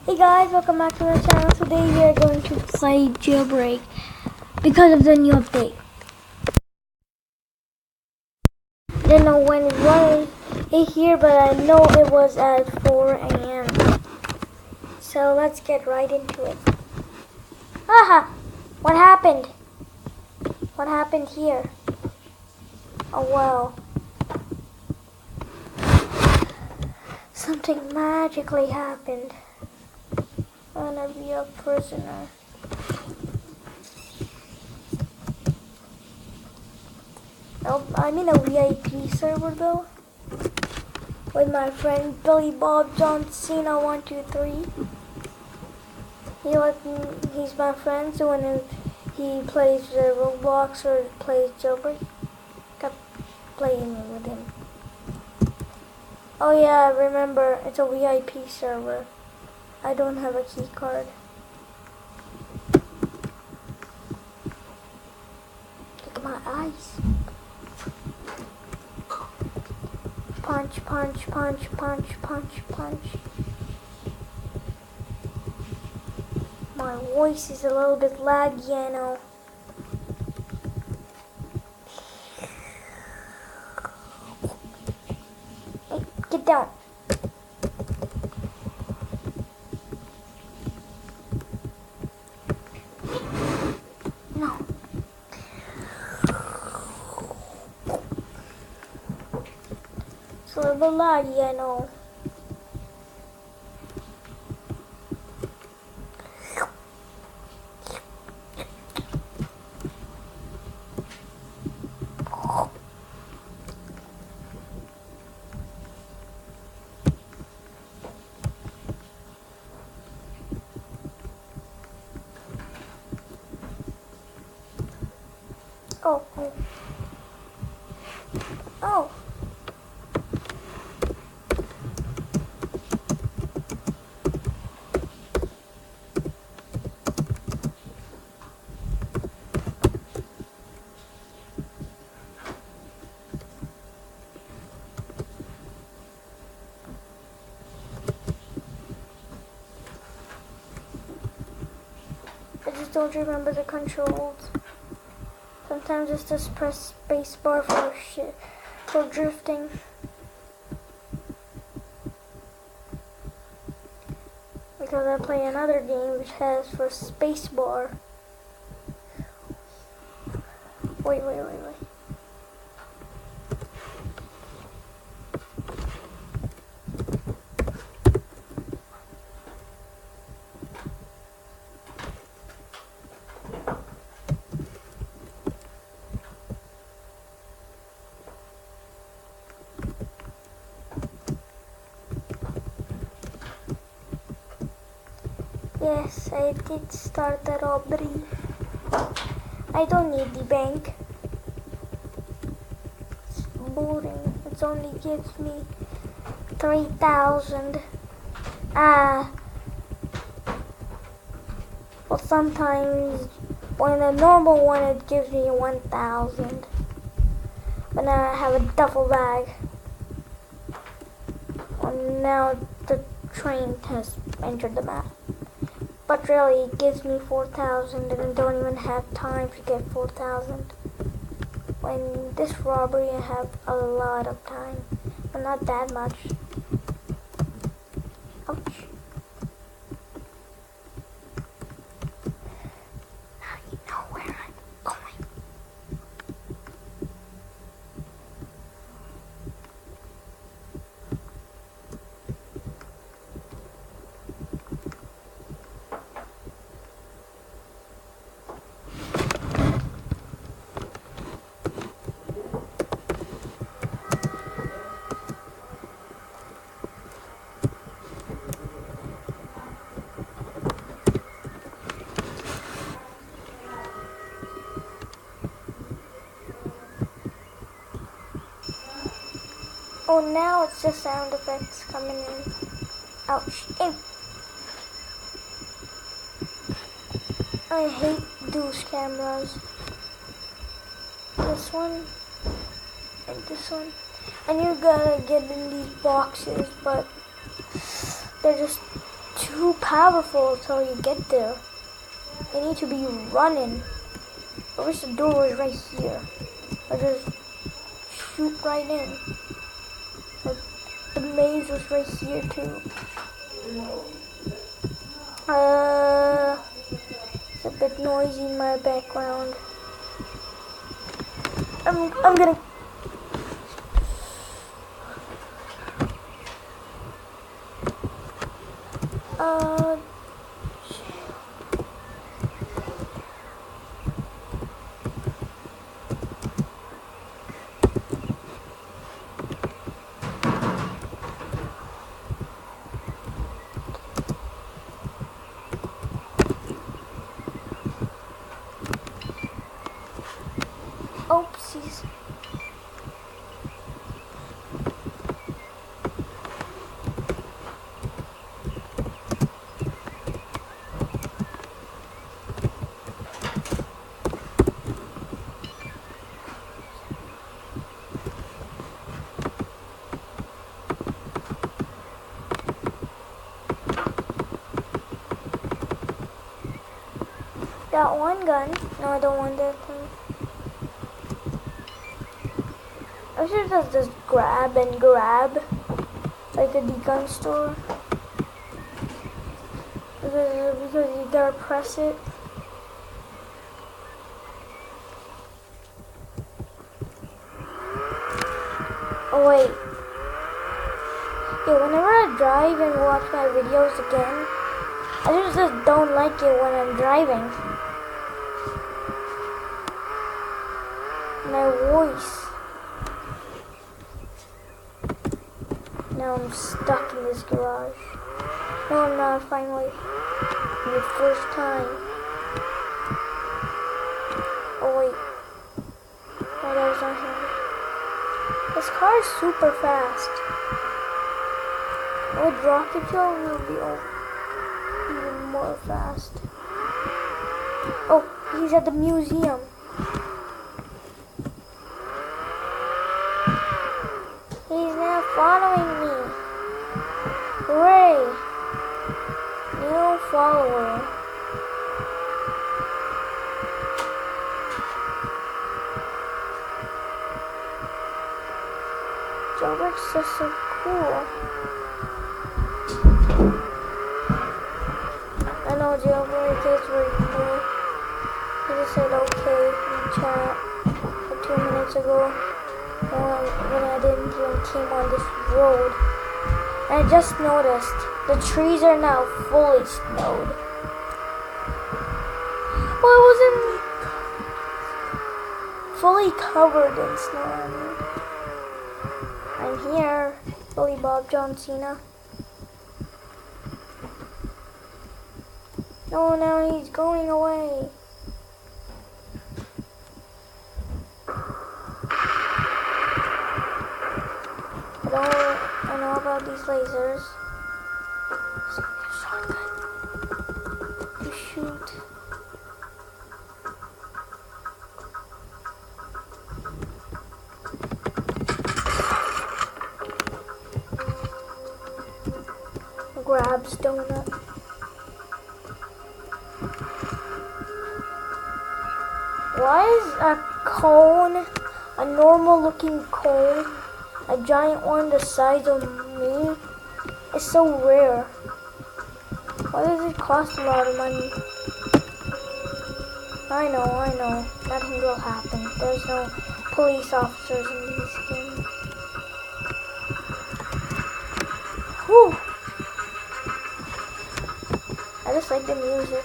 Hey guys, welcome back to my channel. Today we are going to play Jailbreak because of the new update. Didn't know when it was here, but I know it was at 4 a.m. So let's get right into it. Aha! What happened? What happened here? Oh well. Something magically happened. I'm gonna be a prisoner. Nope, I'm in a VIP server though. With my friend Billy Bob John Cena 123. He's my friend, so when he plays Roblox or plays Jailbreak, kept playing with him. Oh yeah, remember, it's a VIP server. I don't have a key card. Look at my eyes. Punch, punch, punch, punch, punch, punch. My voice is a little bit laggy, I know. Hey, get down. No. It's a little bit laggy, I know. Oh. Oh. I just don't remember the controls. Sometimes it's just press spacebar for drifting. Because I play another game which has for spacebar. Wait. Yes, I did start the robbery. I don't need the bank. It's boring. It only gives me 3,000. Well, sometimes when a normal one it gives me 1,000. But now I have a duffel bag. And now the train has entered the map. But really, it gives me 4,000 and I don't even have time to get 4,000. When this robbery, I have a lot of time, but not that much. Ouch. How do you know where I'm going? Oh, now it's just sound effects coming in. Ouch. Ew. I hate those cameras. This one and this one. And you gotta get in these boxes, but they're just too too powerful until you get there. You need to be running. I wish the door was right here. I just shoot right in. Like the maze was right here too. It's a bit noisy in my background. I'm gonna. Oopsies. Got one gun. No, I don't want that thing. I should just grab and grab like at the gun store. Because you gotta press it. Oh wait. Yeah, whenever I drive and watch my videos again, I just don't like it when I'm driving. My voice. Now I'm stuck in this garage. No, I'm not, finally. For the first time. Oh wait. Oh, that was not him. This car is super fast. With rocket fuel, will be even more fast. Oh, he's at the museum. He's now following me. Hooray! New follower. Jailbreak's just so cool. I know jailbreak is very cool. He just said okay in chat like 2 minutes ago. When I didn't even came on this road. And I just noticed the trees are now fully snowed. Well, it wasn't fully covered in snow. I'm here, Billy Bob John Cena. No, now he's going away. I know about these lasers. So a shotgun to shoot. Grabs donut. Why is a cone, a normal looking cone, a giant one the size of me, is so rare? Why does it cost a lot of money? I know. Nothing will happen. There's no police officers in these games. Whew! I just like the music.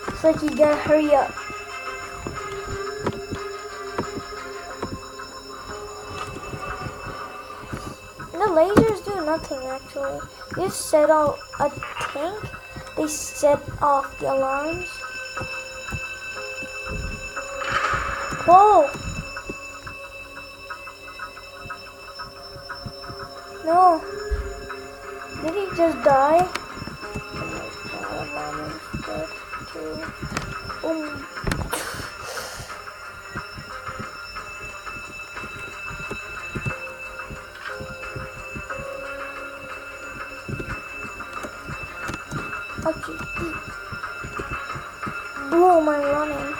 It's like you gotta hurry up. The lasers do nothing actually. You set off a tank, they set off the alarms. Whoa! No. Did he just die? Oh my god, I'm dead too. am I running?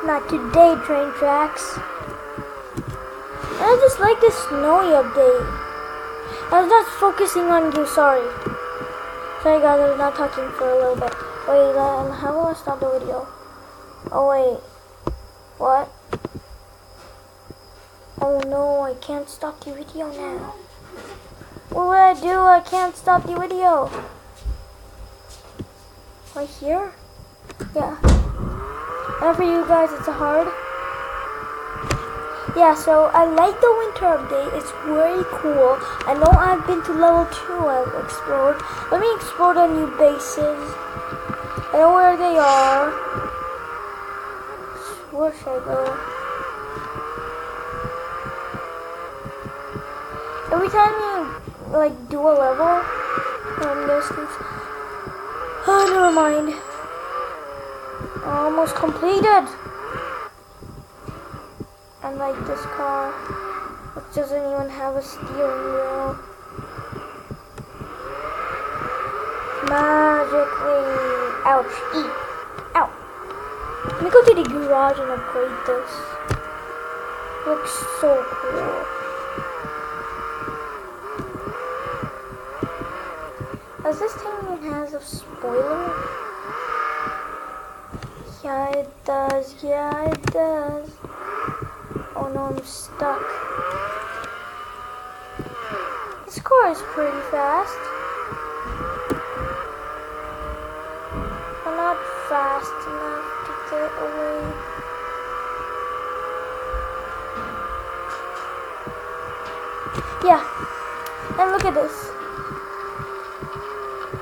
Not today, train tracks. I just like this snowy update. I was not focusing on you, sorry. Sorry guys, I was not talking for a little bit. Wait, how will I stop the video? Oh wait. What? Oh no, I can't stop the video now. What would I do? I can't stop the video. Right here? Yeah. And for you guys, it's hard. Yeah, so I like the winter update. It's very cool. I know I've been to level 2. I've explored. Let me explore the new bases. I know where they are. Where should I go? Every time you like do a level, there's things. Oh, never mind. Almost completed. And like this car, which doesn't even have a steering wheel. Magically, ouch, ow. Let me go to the garage and upgrade this. Looks so cool. Does this thing even has a spoiler? Yeah, it does. Yeah, it does. Oh no, I'm stuck. This car is pretty fast. I'm not fast enough to get away. Yeah, and look at this.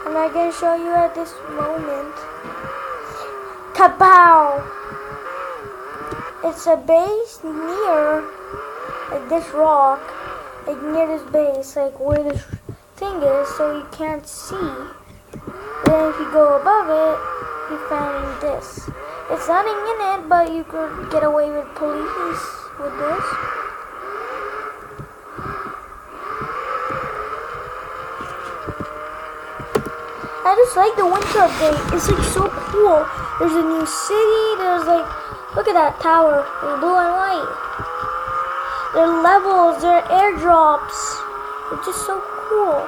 I'm not gonna show you at this moment. Kapow! It's a base near like this rock, like near this base, like where this thing is, so you can't see. Then if you go above it, you find this. It's nothing in it, but you could get away with police with this. I just like the winter update. It's like so cool. There's a new city. There's like, look at that tower. It's blue and white. There are levels. There are airdrops. It's just so cool.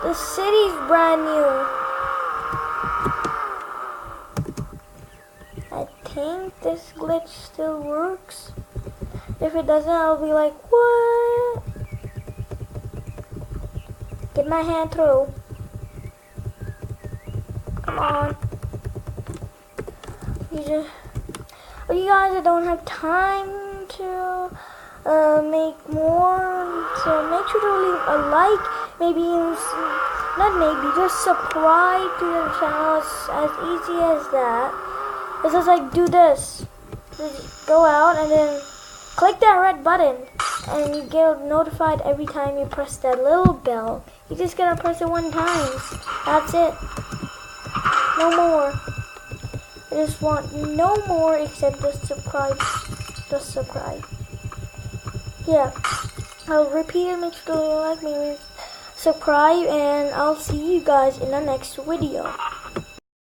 The city's brand new. I think this glitch still works. If it doesn't, I'll be like, what? Get my hand through. Come on. You guys, I don't have time to make more, so make sure to leave a like, just subscribe to the channel. It's as easy as that. It's just like, do this. Just go out and then click that red button and you get notified every time you press that little bell. You just gotta press it 1 time. That's it. No more. I just want no more except just subscribe. Just subscribe. Yeah. I'll repeat it. Make sure to like me, subscribe, and I'll see you guys in the next video.